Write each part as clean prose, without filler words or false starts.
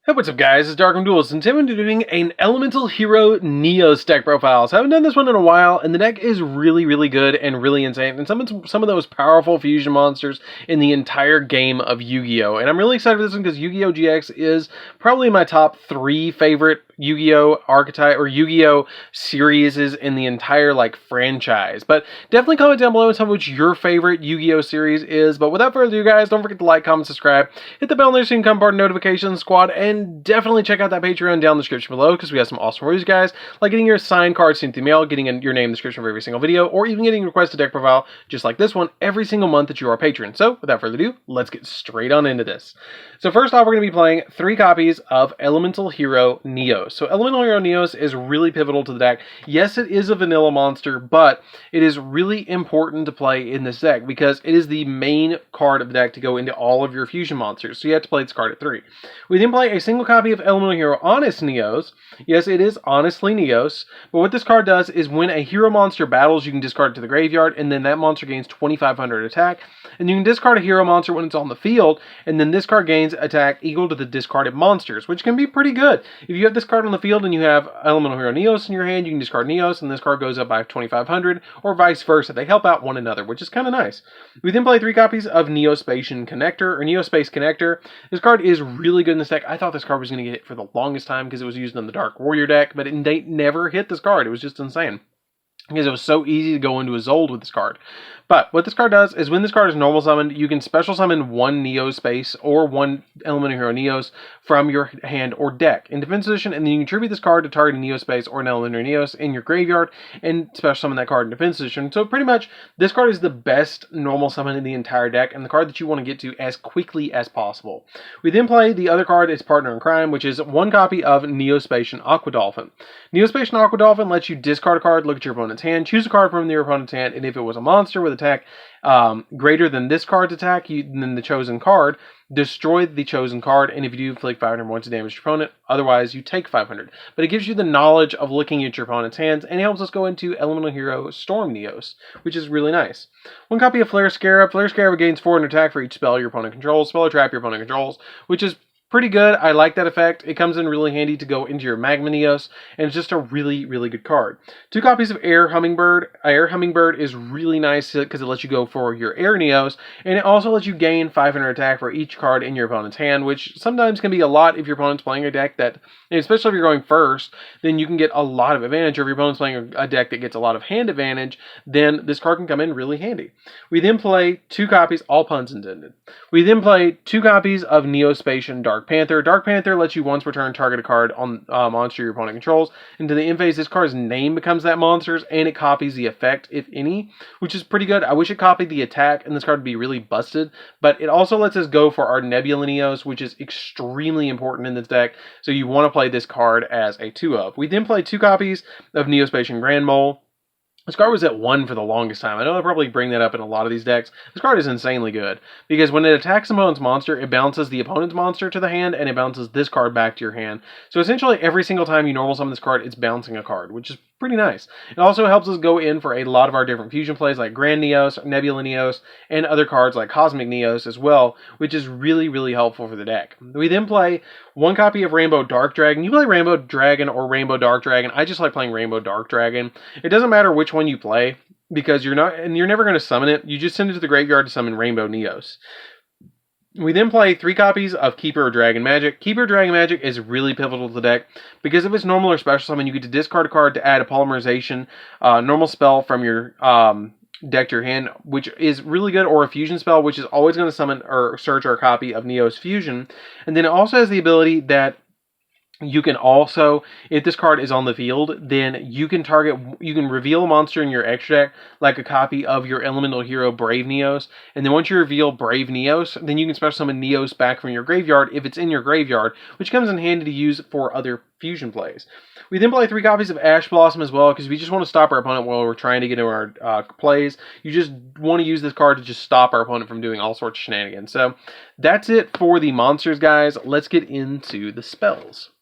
Hey, what's up guys, it's DarkArmedDuelist, and today I'm doing an Elemental Hero Neos deck profile. So I haven't done this one in a while, and the deck is really good and really insane, and some of the most powerful fusion monsters in the entire game of Yu-Gi-Oh! And I'm really excited for this one because Yu-Gi-Oh! GX is probably my top 3 favorite Yu-Gi-Oh! Archetype or Yu-Gi-Oh! Series in the entire franchise. But definitely comment down below and tell me which your favorite Yu-Gi-Oh! Series is. But without further ado guys, don't forget to like, comment, subscribe, hit the bell notification so you can become part of the notification squad, and definitely check out that Patreon down in the description below because we have some awesome rewards, guys, like getting your signed card sent through the mail, getting your name in the description of every single video, or even getting a requested deck profile just like this one every single month that you are a patron. So without further ado, let's get straight on into this. So first off, we're going to be playing 3 copies of Elemental Hero Neos. So Elemental Hero Neos is really pivotal to the deck. Yes, it is a vanilla monster, but it is really important to play in this deck because it is the main card of the deck to go into all of your fusion monsters. So you have to play this card at 3. We then play a single copy of Elemental Hero Honest Neos. Yes, it is honestly Neos, but what this card does is when a hero monster battles, you can discard it to the graveyard, and then that monster gains 2,500 attack, and you can discard a hero monster when it's on the field, and then this card gains attack equal to the discarded monsters, which can be pretty good. If you have this card on the field and you have Elemental Hero Neos in your hand, you can discard Neos, and this card goes up by 2,500, or vice versa. They help out one another, which is kind of nice. We then play 3 copies of Neospatian Connector, or Neospace Connector. This card is really good in this deck. I thought this card was going to get hit for the longest time because it was used in the Dark Warrior deck, but it never hit this card. It was just insane because it was so easy to go into a Zold with this card. But what this card does is when this card is normal summoned, you can special summon 1 Neospace or 1 Elemental Hero Neos from your hand or deck in defense position, and then you can tribute this card to target a Neospace or an Elemental Neos in your graveyard and special summon that card in defense position. So pretty much this card is the best normal summon in the entire deck and the card that you want to get to as quickly as possible. We then play the other card, is Partner in Crime, which is 1 copy of Neospatian Aqua Dolphin. Neospatian Aqua Dolphin lets you discard a card, look at your opponent's hand, choose a card from your opponent's hand, and if it was a monster with attack greater than this card's attack, then the chosen card, destroy the chosen card, and if you do, inflict 500 points of damage to your opponent. Otherwise, you take 500. But it gives you the knowledge of looking at your opponent's hands, and it helps us go into Elemental Hero Storm Neos, which is really nice. 1 copy of Flare Scarab. Flare Scarab gains 400 attack for each spell your opponent controls, spell or trap your opponent controls, which is pretty good. I like that effect. It comes in really handy to go into your Magma Neos, and it's just a really good card. 2 copies of Air Hummingbird. Air Hummingbird is really nice because it lets you go for your Air Neos, and it also lets you gain 500 attack for each card in your opponent's hand, which sometimes can be a lot if your opponent's playing a deck that, especially if you're going first, then you can get a lot of advantage. Or if your opponent's playing a deck that gets a lot of hand advantage, then this card can come in really handy. We then play 2 copies, all puns intended. We then play 2 copies of Neospatian Dark Panther. Dark Panther lets you once per turn target a card on monster your opponent controls. Into the end phase, this card's name becomes that monster's, and it copies the effect, if any, which is pretty good. I wish it copied the attack, and this card would be really busted, but it also lets us go for our Nebula Neos, which is extremely important in this deck, so you want to play this card as a 2 of. We then play 2 copies of Neospatian Grand Mole. This card was at 1 for the longest time. I know I'll probably bring that up in a lot of these decks. This card is insanely good because when it attacks an opponent's monster, it bounces the opponent's monster to the hand and it bounces this card back to your hand. So essentially every single time you normal summon this card, it's bouncing a card, which is pretty nice. It also helps us go in for a lot of our different fusion plays like Grand Neos, Nebula Neos, and other cards like Cosmic Neos as well, which is really helpful for the deck. We then play 1 copy of Rainbow Dark Dragon. You play Rainbow Dragon or Rainbow Dark Dragon. I just like playing Rainbow Dark Dragon. It doesn't matter which one you play because you're never going to summon it. You just send it to the graveyard to summon Rainbow Neos. We then play 3 copies of Keeper of Dragon Magic. Keeper of Dragon Magic is really pivotal to the deck because if it's normal or special summon, you get to discard a card to add a polymerization normal spell from your deck to your hand, which is really good, or a fusion spell, which is always going to summon or search our copy of Neos Fusion. And then it also has the ability that you can also, if this card is on the field, then you can reveal a monster in your extra deck, like a copy of your Elemental Hero Brave Neos, and then once you reveal Brave Neos, then you can special summon Neos back from your graveyard if it's in your graveyard, which comes in handy to use for other fusion plays. We then play 3 copies of Ash Blossom as well, because we just want to stop our opponent while we're trying to get into our plays. You just want to use this card to just stop our opponent from doing all sorts of shenanigans. So that's it for the monsters, guys. Let's get into the spells.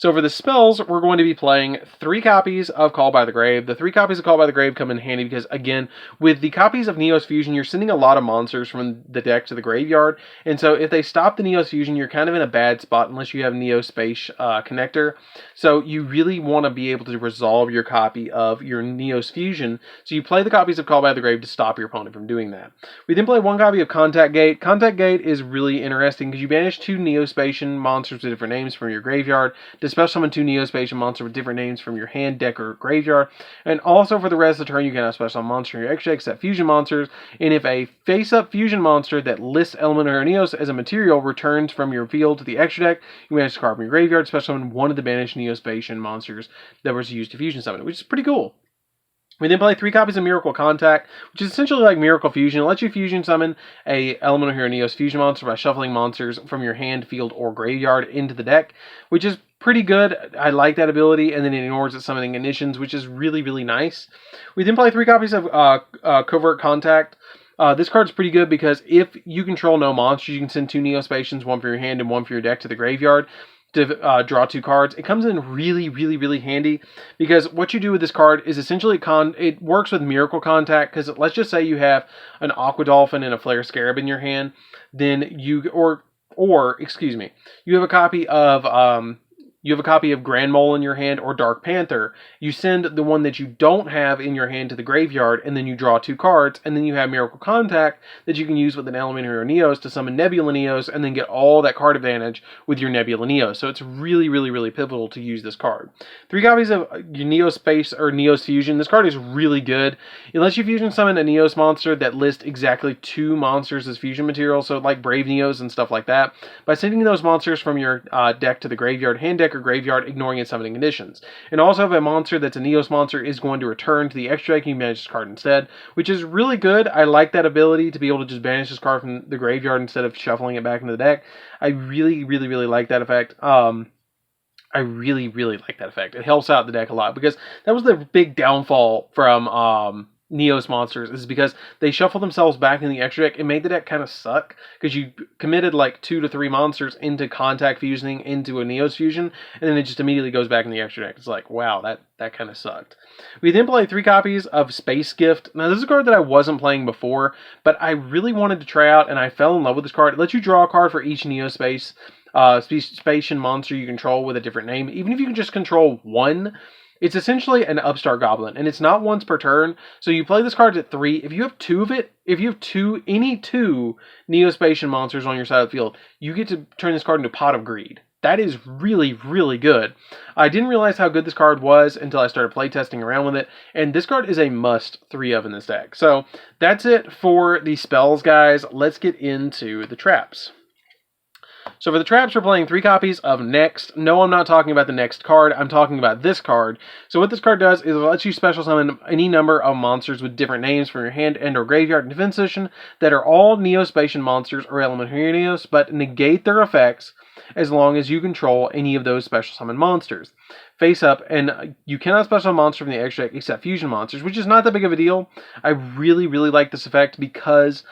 So for the spells, we're going to be playing 3 copies of Call by the Grave. The 3 copies of Call by the Grave come in handy because, again, with the copies of Neos Fusion, you're sending a lot of monsters from the deck to the graveyard. And so if they stop the Neos Fusion, you're kind of in a bad spot unless you have Neo Space Connector. So you really want to be able to resolve your copy of your Neos Fusion. So you play the copies of Call by the Grave to stop your opponent from doing that. We then play 1 copy of Contact Gate. Contact Gate is really interesting because you banish 2 Neospatian monsters with different names from your graveyard to special summon 2 Neospatian monsters with different names from your hand, deck, or graveyard. And also for the rest of the turn, you can have special summon monster in your extra deck, except fusion monsters. And if a face-up fusion monster that lists Elemental Hero Neos as a material returns from your field to the extra deck, you banish a card from your graveyard, special summon one of the banished Neospatian monsters that was used to fusion summon, which is pretty cool. We then play 3 copies of Miracle Contact, which is essentially like Miracle Fusion. It lets you fusion summon a Elemental Hero Neos fusion monster by shuffling monsters from your hand, field, or graveyard into the deck, which is pretty good. I like that ability, and then it ignores its summoning conditions, which is really, really nice. We then play 3 copies of Covert Contact. This card's pretty good because if you control no monsters, you can send 2 Neospatians, 1 for your hand and 1 for your deck, to the graveyard to draw 2 cards. It comes in really, really, really handy because what you do with this card is essentially it works with Miracle Contact, because let's just say you have an Aqua Dolphin and a Flare Scarab in your hand, then you have a copy of Grand Mole in your hand or Dark Panther. You send the one that you don't have in your hand to the graveyard, and then you draw 2 cards, and then you have Miracle Contact that you can use with an Elemental Hero Neos to summon Nebula Neos, and then get all that card advantage with your Nebula Neos. So it's really, really, really pivotal to use this card. 3 copies of your Neos Space or Neos Fusion. This card is really good. It lets you fusion summon a Neos monster that lists exactly 2 monsters as fusion material, so like Brave Neos and stuff like that, by sending those monsters from your deck to the graveyard, hand deck, or graveyard, ignoring its summoning conditions. And also, if a monster that's a Neos monster is going to return to the extra deck, you can banish this card instead, which is really good. I like that ability to be able to just banish this card from the graveyard instead of shuffling it back into the deck. I really, really, really like that effect. I really, really like that effect. It helps out the deck a lot, because that was the big downfall from Neos monsters, is because they shuffle themselves back in the extra deck. It made the deck kind of suck because you committed like 2 to 3 monsters into contact fusing into a Neos fusion, and then it just immediately goes back in the extra deck. It's like, wow, that kind of sucked. We then play 3 copies of Space Gift. Now, this is a card that I wasn't playing before, but I really wanted to try out, and I fell in love with this card. It lets you draw a card for each Neospace Spacian monster you control with a different name. Even if you can just control 1, it's essentially an Upstart Goblin, and it's not once per turn. So you play this card at 3. If you have 2 of it, if you have any 2 Neospatian monsters on your side of the field, you get to turn this card into Pot of Greed. That is really, really good. I didn't realize how good this card was until I started playtesting around with it, and this card is a must 3 of in this deck. So that's it for the spells, guys. Let's get into the traps. So for the traps, we're playing 3 copies of Next. No, I'm not talking about the Next card. I'm talking about this card. So what this card does is it lets you special summon any number of monsters with different names from your hand and or graveyard and defense position that are all Neospatian monsters or Elemental Hero Neos, but negate their effects as long as you control any of those special summon monsters. Face up, and you cannot special summon monsters from the extra deck except fusion monsters, which is not that big of a deal. I really, really like this effect because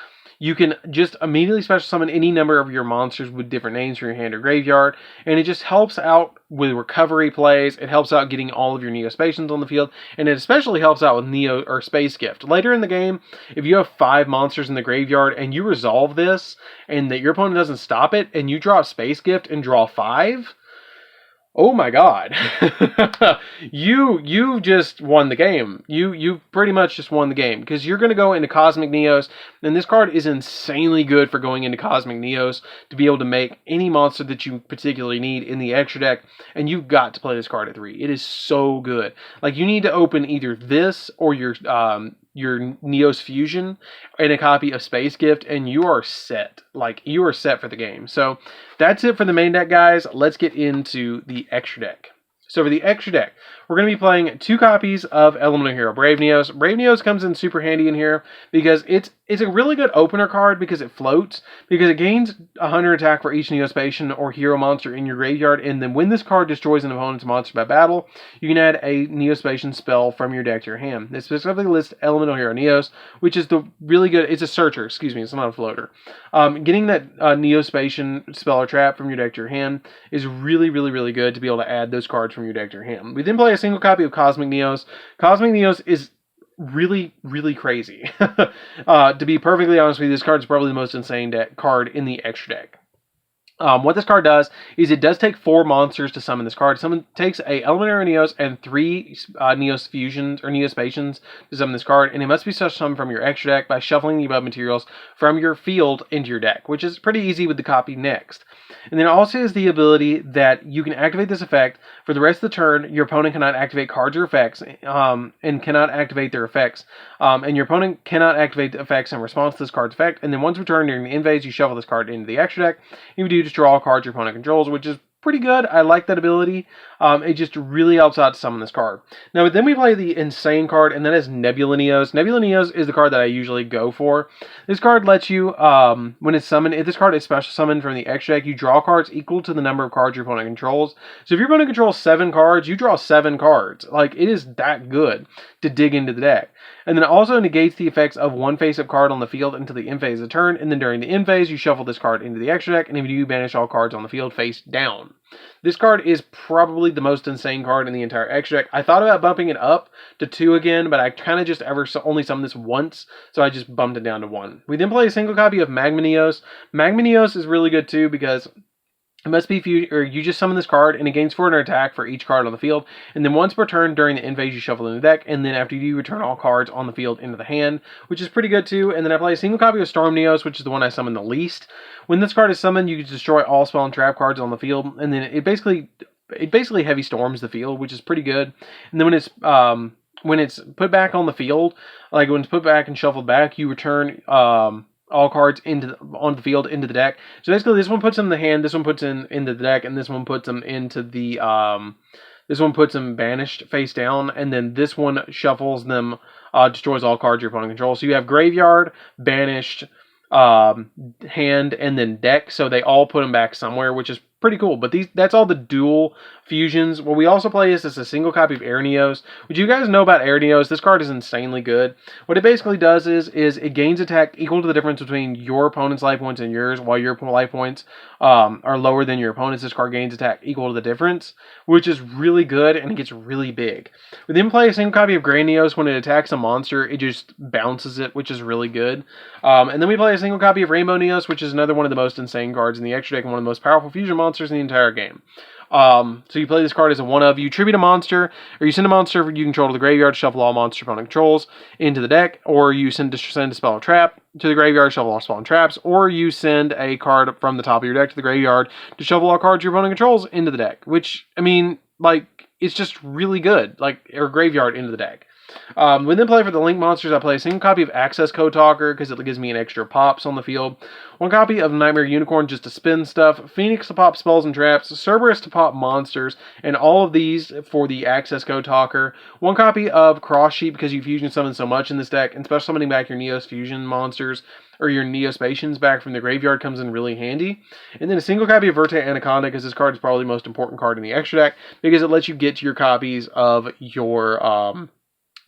you can just immediately special summon any number of your monsters with different names from your hand or graveyard, and it just helps out with recovery plays. It helps out getting all of your Neospatians on the field, and it especially helps out with Neo or Space Gift. Later in the game, if you have 5 monsters in the graveyard and you resolve this, and that your opponent doesn't stop it, and you draw Space Gift and draw 5, oh my god. you just won the game. You pretty much just won the game, because you're going to go into Cosmic Neos, and this card is insanely good for going into Cosmic Neos to be able to make any monster that you particularly need in the extra deck, and you've got to play this card at 3. It is so good. Like, you need to open either this or your Neos Fusion and a copy of Space Gift, and you are set. Like, you are set for the game. So that's it for the main deck, guys. Let's get into the extra deck. So for the extra deck, we're going to be playing 2 copies of Elemental Hero Brave Neos. Brave Neos comes in super handy in here because it's a really good opener card because it floats, because it gains 100 attack for each Neospatian or hero monster in your graveyard, and then when this card destroys an opponent's monster by battle, you can add a Neospatian spell from your deck to your hand. It specifically lists Elemental Hero Neos, which is the really good, it's a searcher, excuse me, it's not a floater. Getting that Neospatian spell or trap from your deck to your hand is really, really, really good to be able to add those cards from your deck to your hand. We then play a single copy of Cosmic Neos. Cosmic Neos is really, really crazy. To be perfectly honest with you, this card is probably the most insane card in the extra deck. What this card does is it does take 4 monsters to summon this card. Summon takes a Elemental Neos and 3 Neos fusions or Neospatians to summon this card, and it must be summoned from your extra deck by shuffling the above materials from your field into your deck, which is pretty easy with the copy next. And then it also has the ability that you can activate this effect for the rest of the turn. Your opponent cannot activate cards or effects, and cannot activate their effects. And your opponent cannot activate the effects in response to this card's effect. And then once returned during the end phase, you shuffle this card into the extra deck. You do just draw all cards your opponent controls, which is pretty good. I like that ability. It just really helps out to summon this card. Now, then we play the insane card, and that is Nebula Neos. Nebula Neos is the card that I usually go for. This card lets you, when it's summoned, if this card is special summoned from the extra deck, you draw cards equal to the number of cards your opponent controls. So if your opponent controls 7 cards, you draw 7 cards. Like, it is that good to dig into the deck. And then it also negates the effects of one face-up card on the field until the end phase of the turn, and then during the end phase, you shuffle this card into the extra deck, and if you do, banish all cards on the field face down. This card is probably the most insane card in the entire extra deck. I thought about bumping it up to 2 again, but I kind of just only summoned this once, so I just bumped it down to 1. We then play a single copy of Magma Neos. Magma Neos is really good too because it must be you just summon this card and it gains 400 attack for each card on the field, and then once per turn during the end phase you shuffle in the deck, and then after you return all cards on the field into the hand, which is pretty good too. And then I play a single copy of Storm Neos, which is the one I summon the least. When this card is summoned, you can destroy all spell and trap cards on the field, and then it basically heavy storms the field, which is pretty good. And then when it's put back on the field, like when it's put back and shuffled back, you return all cards onto the field into the deck. So basically, this one puts them in the hand, this one puts them into the deck, and this one puts them into the this one puts them banished face down, and then this one shuffles them, destroys all cards your opponent controls. So you have graveyard, banished, hand, and then deck. So they all put them back somewhere, which is pretty cool. But that's all the dual fusions. What we also play is a single copy of Air Neos. What you guys know about Air Neos, this card is insanely good. What it basically does is it gains attack equal to the difference between your opponent's life points and yours, while your life points are lower than your opponent's. This card gains attack equal to the difference, which is really good, and it gets really big. We then play a single copy of Gray Neos. When it attacks a monster, it just bounces it, which is really good. And then we play a single copy of Rainbow Neos, which is another one of the most insane cards in the extra deck and one of the most powerful fusion monsters in the entire game. So you play this card as a one-of. You tribute a monster, or you send a monster you control to the graveyard, shuffle all monster opponent controls into the deck, or you send a spell or trap to the graveyard, shuffle all spell and traps, or you send a card from the top of your deck to the graveyard to shuffle all cards your opponent controls into the deck. Which, I mean, like, it's just really good, like, or graveyard into the deck. We then play for the Link monsters. I play a single copy of Access Code Talker because it gives me an extra pops on the field. 1 copy of Nightmare Unicorn just to spin stuff. Phoenix to pop spells and traps. Cerberus to pop monsters. And all of these for the Access Code Talker. 1 copy of Cross Sheep because you fusion summon so much in this deck. And special summoning back your Neos fusion monsters or your Neospatians back from the graveyard comes in really handy. And then a single copy of Verte Anaconda because this card is probably the most important card in the extra deck because it lets you get to your copies of your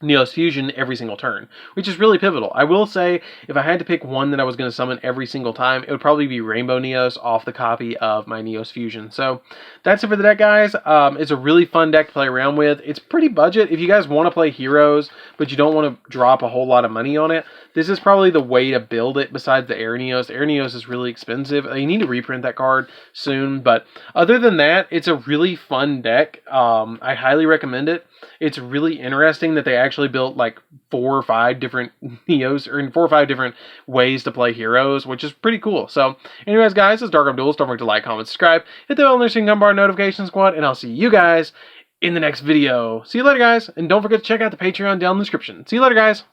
Neos Fusion every single turn, which is really pivotal. I will say, if I had to pick one that I was going to summon every single time, it would probably be Rainbow Neos off the copy of my Neos Fusion. So that's it for the deck, guys. It's a really fun deck to play around with. It's pretty budget. If you guys want to play heroes, but you don't want to drop a whole lot of money on it, this is probably the way to build it besides the Air Neos. The Air Neos is really expensive. You need to reprint that card soon, but other than that, it's a really fun deck. I highly recommend it. It's really interesting that they actually built like 4 or 5 different Neos, or in 4 or 5 different ways to play heroes, which is pretty cool. So, anyways, guys, this is DarkArmedDuelist. Don't forget to like, comment, subscribe, hit the bell notification bar notification squad, and I'll see you guys in the next video. See you later, guys, and don't forget to check out the Patreon down in the description. See you later, guys.